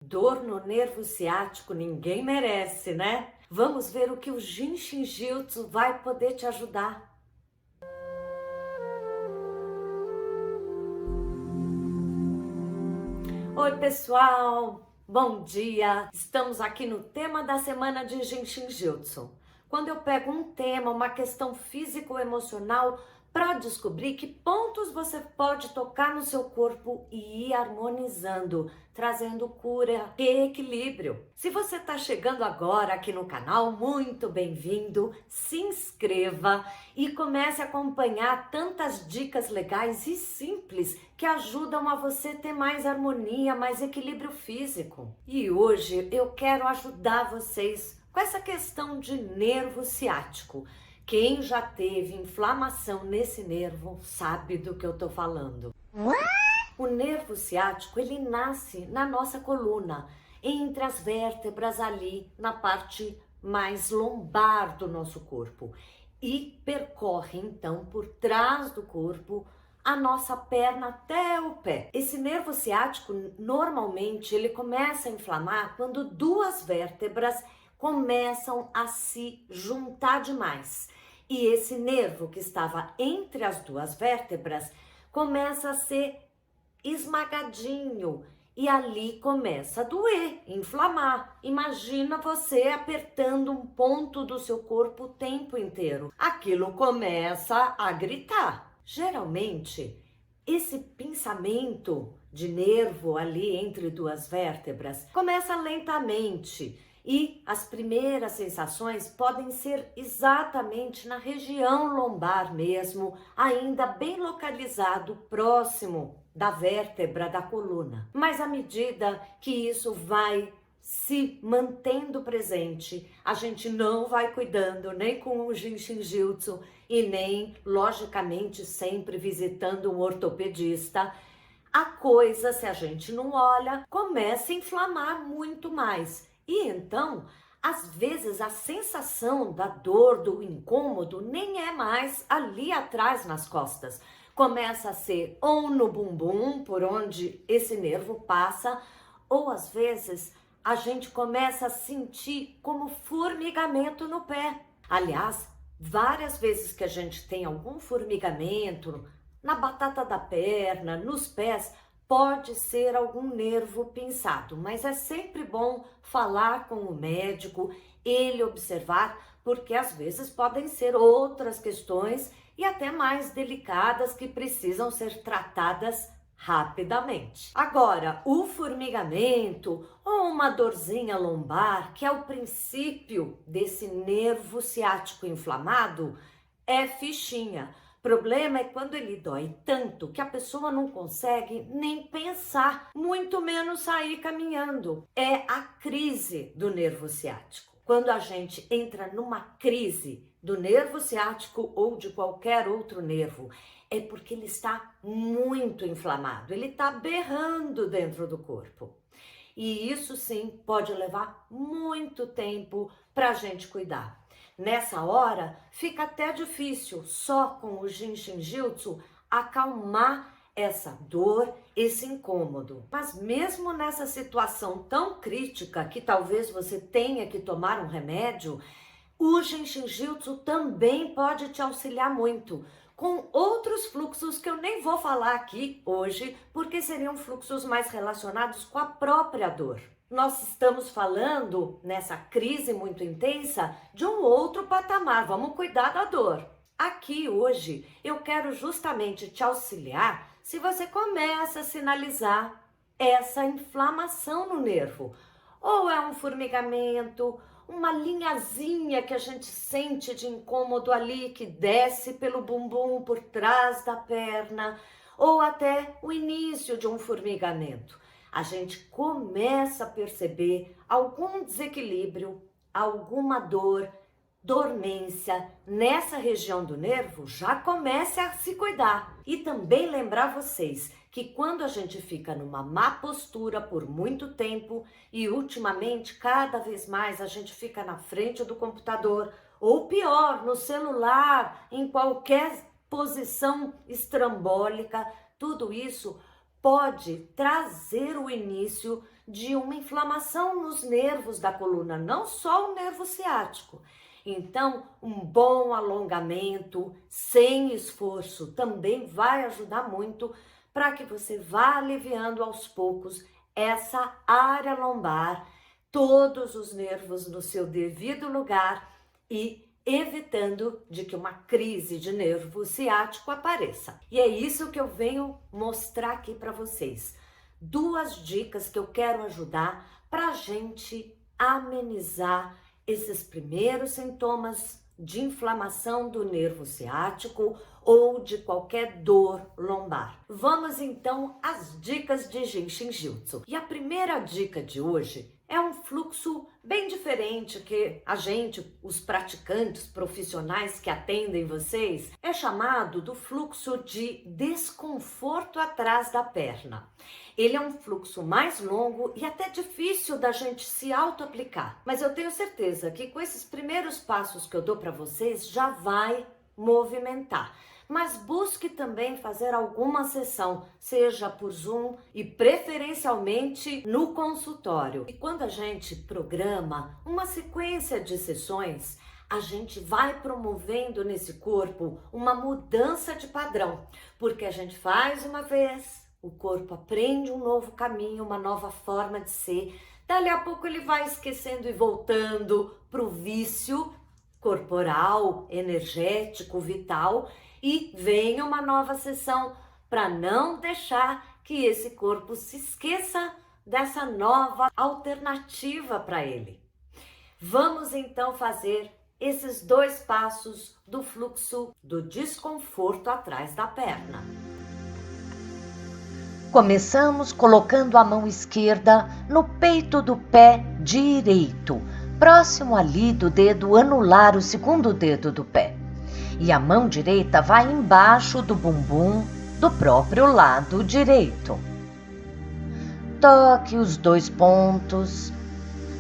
Dor no nervo ciático ninguém merece, né? Vamos ver o que o Jinshin Jyutsu vai poder te ajudar. Oi, pessoal! Bom dia! Estamos aqui no tema da semana de Jinshin Jyutsu. Quando eu pego um tema, uma questão físico-emocional, para descobrir que pontos você pode tocar no seu corpo e ir harmonizando, trazendo cura e equilíbrio. Se você está chegando agora aqui no canal, muito bem-vindo, se inscreva e comece a acompanhar tantas dicas legais e simples que ajudam a você ter mais harmonia, mais equilíbrio físico. E hoje eu quero ajudar vocês com essa questão de nervo ciático. Quem já teve inflamação nesse nervo sabe do que eu tô falando. O nervo ciático, ele nasce na nossa coluna, entre as vértebras ali, na parte mais lombar do nosso corpo. E percorre, então, por trás do corpo, a nossa perna até o pé. Esse nervo ciático, normalmente, ele começa a inflamar quando duas vértebras começam a se juntar demais. E esse nervo que estava entre as duas vértebras começa a ser esmagadinho e ali começa a doer, inflamar. Imagina você apertando um ponto do seu corpo o tempo inteiro. Aquilo começa a gritar. Geralmente, esse pinçamento de nervo ali entre duas vértebras começa lentamente. E as primeiras sensações podem ser exatamente na região lombar mesmo, ainda bem localizado próximo da vértebra da coluna. Mas à medida que isso vai se mantendo presente, a gente não vai cuidando nem com o Jinshin Jyutsu e nem, logicamente, sempre visitando um ortopedista. A coisa, se a gente não olha, começa a inflamar muito mais. E então, às vezes, a sensação da dor, do incômodo, nem é mais ali atrás nas costas. Começa a ser ou no bumbum, por onde esse nervo passa, ou às vezes a gente começa a sentir como formigamento no pé. Aliás, várias vezes que a gente tem algum formigamento na batata da perna, nos pés, pode ser algum nervo pinçado, mas é sempre bom falar com o médico, ele observar, porque às vezes podem ser outras questões e até mais delicadas que precisam ser tratadas rapidamente. Agora, o formigamento ou uma dorzinha lombar, que é o princípio desse nervo ciático inflamado, é fichinha. Problema é quando ele dói tanto que a pessoa não consegue nem pensar, muito menos sair caminhando. É a crise do nervo ciático. Quando a gente entra numa crise do nervo ciático ou de qualquer outro nervo, é porque ele está muito inflamado, ele está berrando dentro do corpo. E isso sim pode levar muito tempo para a gente cuidar. Nessa hora, fica até difícil, só com o Jinshin Jyutsu, acalmar essa dor, esse incômodo. Mas mesmo nessa situação tão crítica, que talvez você tenha que tomar um remédio, o Jinshin Jyutsu também pode te auxiliar muito, com outros fluxos que eu nem vou falar aqui hoje, porque seriam fluxos mais relacionados com a própria dor. Nós estamos falando, nessa crise muito intensa, de um outro patamar. Vamos cuidar da dor. Aqui hoje eu quero justamente te auxiliar se você começa a sinalizar essa inflamação no nervo. Ou é um formigamento, uma linhazinha que a gente sente de incômodo ali, que desce pelo bumbum por trás da perna, ou até o início de um formigamento. A gente começa a perceber algum desequilíbrio, alguma dor, dormência nessa região do nervo, já comece a se cuidar. E também lembrar vocês que quando a gente fica numa má postura por muito tempo e ultimamente cada vez mais a gente fica na frente do computador ou pior, no celular, em qualquer posição estrambólica, tudo isso pode trazer o início de uma inflamação nos nervos da coluna, não só o nervo ciático. Então, um bom alongamento, sem esforço, também vai ajudar muito para que você vá aliviando aos poucos essa área lombar, todos os nervos no seu devido lugar e evitando de que uma crise de nervo ciático apareça. E é isso que eu venho mostrar aqui para vocês. 2 dicas que eu quero ajudar para a gente amenizar esses primeiros sintomas de inflamação do nervo ciático ou de qualquer dor lombar. Vamos então às dicas de Jinshin Jyutsu. E a primeira dica de hoje é um fluxo bem diferente que a gente, os praticantes profissionais que atendem vocês, é chamado do fluxo de desconforto atrás da perna. Ele é um fluxo mais longo e até difícil da gente se auto-aplicar. Mas eu tenho certeza que com esses primeiros passos que eu dou para vocês já vai movimentar. Mas busque também fazer alguma sessão, seja por Zoom e preferencialmente no consultório. E quando a gente programa uma sequência de sessões, a gente vai promovendo nesse corpo uma mudança de padrão, porque a gente faz uma vez, o corpo aprende um novo caminho, uma nova forma de ser, dali a pouco ele vai esquecendo e voltando para o vício corporal, energético, vital, e vem uma nova sessão para não deixar que esse corpo se esqueça dessa nova alternativa para ele. Vamos então fazer esses 2 passos do fluxo do desconforto atrás da perna. Começamos colocando a mão esquerda no peito do pé direito, próximo ali do dedo anular, o segundo dedo do pé. E a mão direita vai embaixo do bumbum do próprio lado direito. Toque os 2 pontos.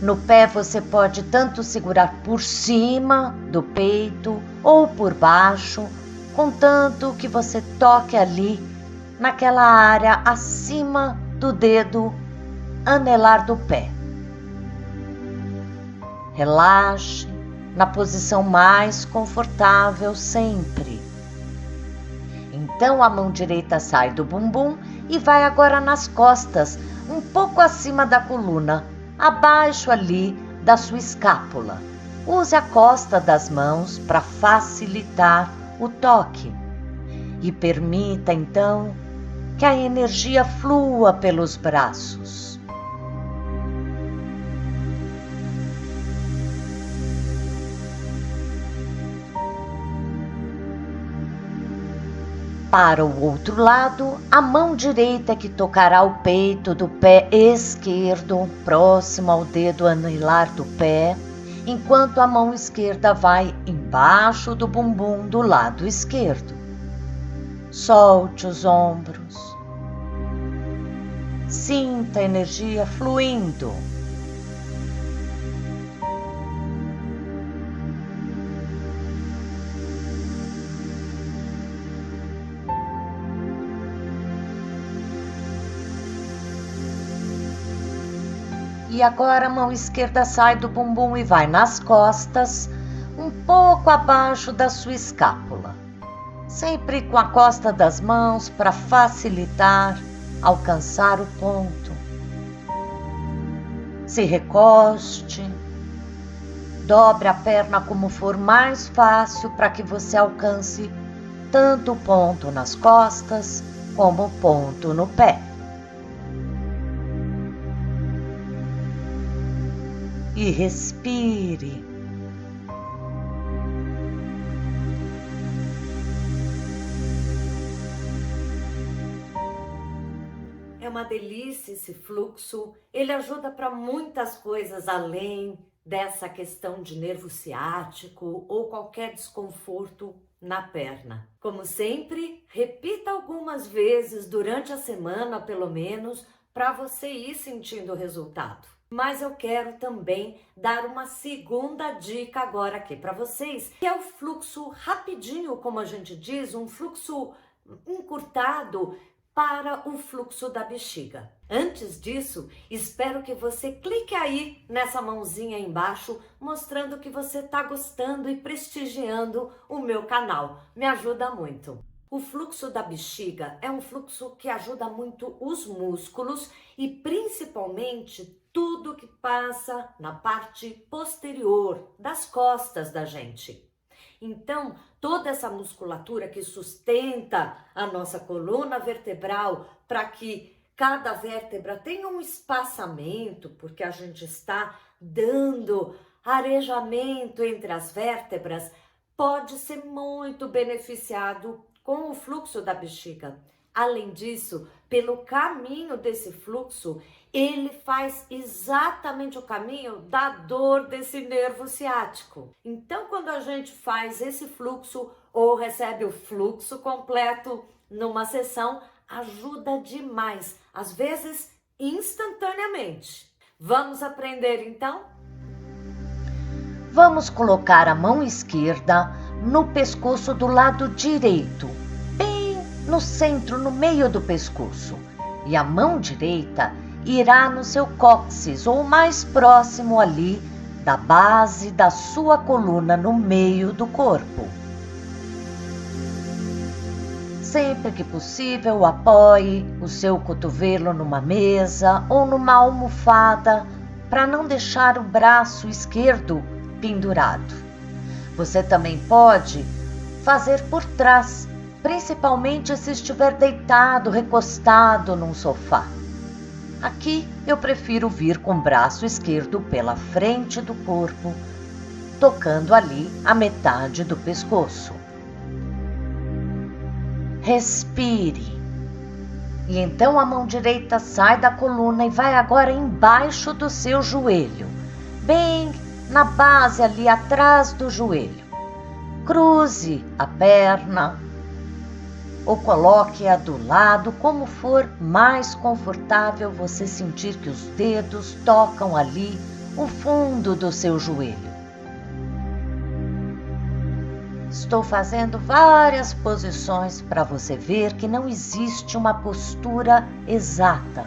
No pé você pode tanto segurar por cima do peito ou por baixo, contanto que você toque ali naquela área acima do dedo anelar do pé. Relaxe na posição mais confortável sempre. Então a mão direita sai do bumbum e vai agora nas costas, um pouco acima da coluna, abaixo ali da sua escápula. Use a costa das mãos para facilitar o toque e permita então que a energia flua pelos braços. Para o outro lado, a mão direita que tocará o peito do pé esquerdo, próximo ao dedo anelar do pé, enquanto a mão esquerda vai embaixo do bumbum do lado esquerdo. Solte os ombros. Sinta a energia fluindo. E agora a mão esquerda sai do bumbum e vai nas costas, um pouco abaixo da sua escápula. Sempre com a costa das mãos para facilitar alcançar o ponto. Se recoste, dobre a perna como for mais fácil para que você alcance tanto o ponto nas costas como o ponto no pé. E respire. É uma delícia esse fluxo, ele ajuda para muitas coisas além dessa questão de nervo ciático ou qualquer desconforto na perna. Como sempre, repita algumas vezes durante a semana, pelo menos, para você ir sentindo o resultado. Mas eu quero também dar uma segunda dica agora aqui para vocês, que é o fluxo rapidinho, como a gente diz, um fluxo encurtado, para o fluxo da bexiga. Antes disso, espero que você clique aí nessa mãozinha aí embaixo, mostrando que você está gostando e prestigiando o meu canal. Me ajuda muito. O fluxo da bexiga é um fluxo que ajuda muito os músculos e principalmente tudo que passa na parte posterior das costas da gente. Então, toda essa musculatura que sustenta a nossa coluna vertebral para que cada vértebra tenha um espaçamento, porque a gente está dando arejamento entre as vértebras, pode ser muito beneficiado com o fluxo da bexiga. Além disso, pelo caminho desse fluxo, ele faz exatamente o caminho da dor desse nervo ciático. Então, quando a gente faz esse fluxo ou recebe o fluxo completo numa sessão, ajuda demais, às vezes instantaneamente. Vamos aprender então? Vamos colocar a mão esquerda no pescoço do lado direito, bem no centro, no meio do pescoço, e a mão direita irá no seu cóccix, ou mais próximo ali da base da sua coluna, no meio do corpo. Sempre que possível, apoie o seu cotovelo numa mesa ou numa almofada para não deixar o braço esquerdo pendurado. Você também pode fazer por trás, principalmente se estiver deitado, recostado num sofá. Aqui eu prefiro vir com o braço esquerdo pela frente do corpo, tocando ali a metade do pescoço. Respire. E então a mão direita sai da coluna e vai agora embaixo do seu joelho, bem na base ali atrás do joelho. Cruze a perna ou coloque-a do lado, como for mais confortável você sentir que os dedos tocam ali o fundo do seu joelho. Estou fazendo várias posições para você ver que não existe uma postura exata.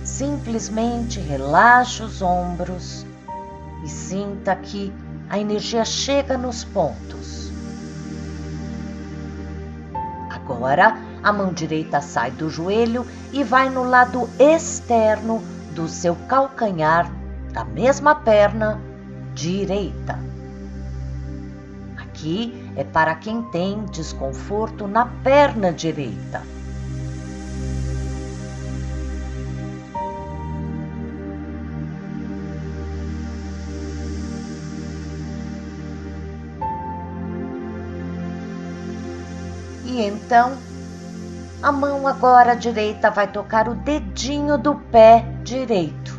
Simplesmente relaxe os ombros e sinta que a energia chega nos pontos. Agora, a mão direita sai do joelho e vai no lado externo do seu calcanhar da mesma perna direita. Aqui é para quem tem desconforto na perna direita. E então, a mão agora direita vai tocar o dedinho do pé direito.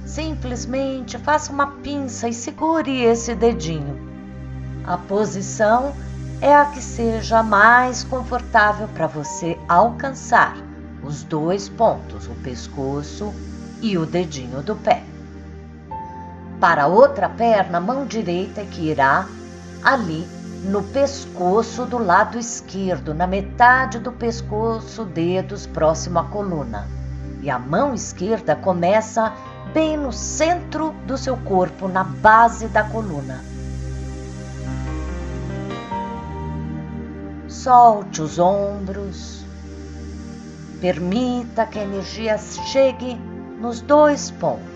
Simplesmente faça uma pinça e segure esse dedinho. A posição é a que seja mais confortável para você alcançar os dois pontos, o pescoço e o dedinho do pé. Para a outra perna, a mão direita que irá ali no pescoço do lado esquerdo, na metade do pescoço, dedos próximo à coluna. E a mão esquerda começa bem no centro do seu corpo, na base da coluna. Solte os ombros. Permita que a energia chegue nos dois pontos.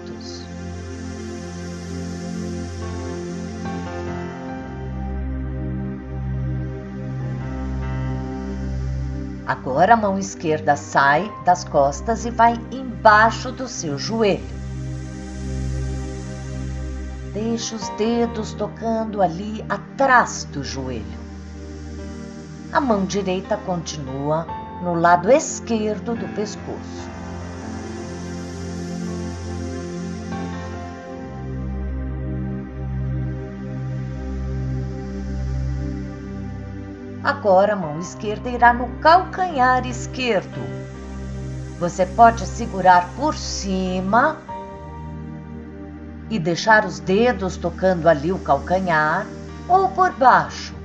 Agora a mão esquerda sai das costas e vai embaixo do seu joelho. Deixe os dedos tocando ali atrás do joelho. A mão direita continua no lado esquerdo do pescoço. Agora a mão esquerda irá no calcanhar esquerdo. Você pode segurar por cima e deixar os dedos tocando ali o calcanhar ou por baixo.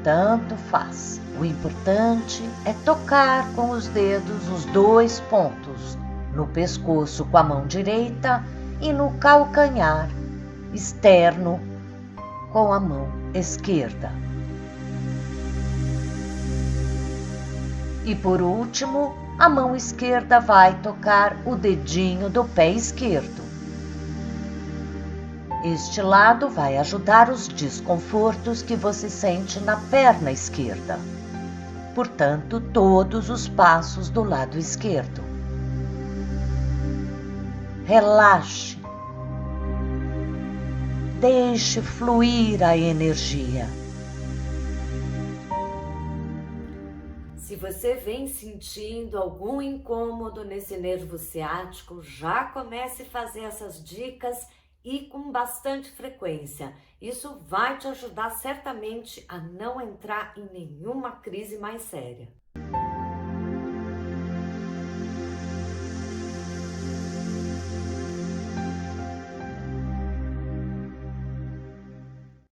Tanto faz. O importante é tocar com os dedos os 2 pontos, no pescoço com a mão direita e no calcanhar externo com a mão esquerda. E por último, a mão esquerda vai tocar o dedinho do pé esquerdo. Este lado vai ajudar os desconfortos que você sente na perna esquerda. Portanto, todos os passos do lado esquerdo. Relaxe. Deixe fluir a energia. Se você vem sentindo algum incômodo nesse nervo ciático, já comece a fazer essas dicas e com bastante frequência. Isso vai te ajudar certamente a não entrar em nenhuma crise mais séria.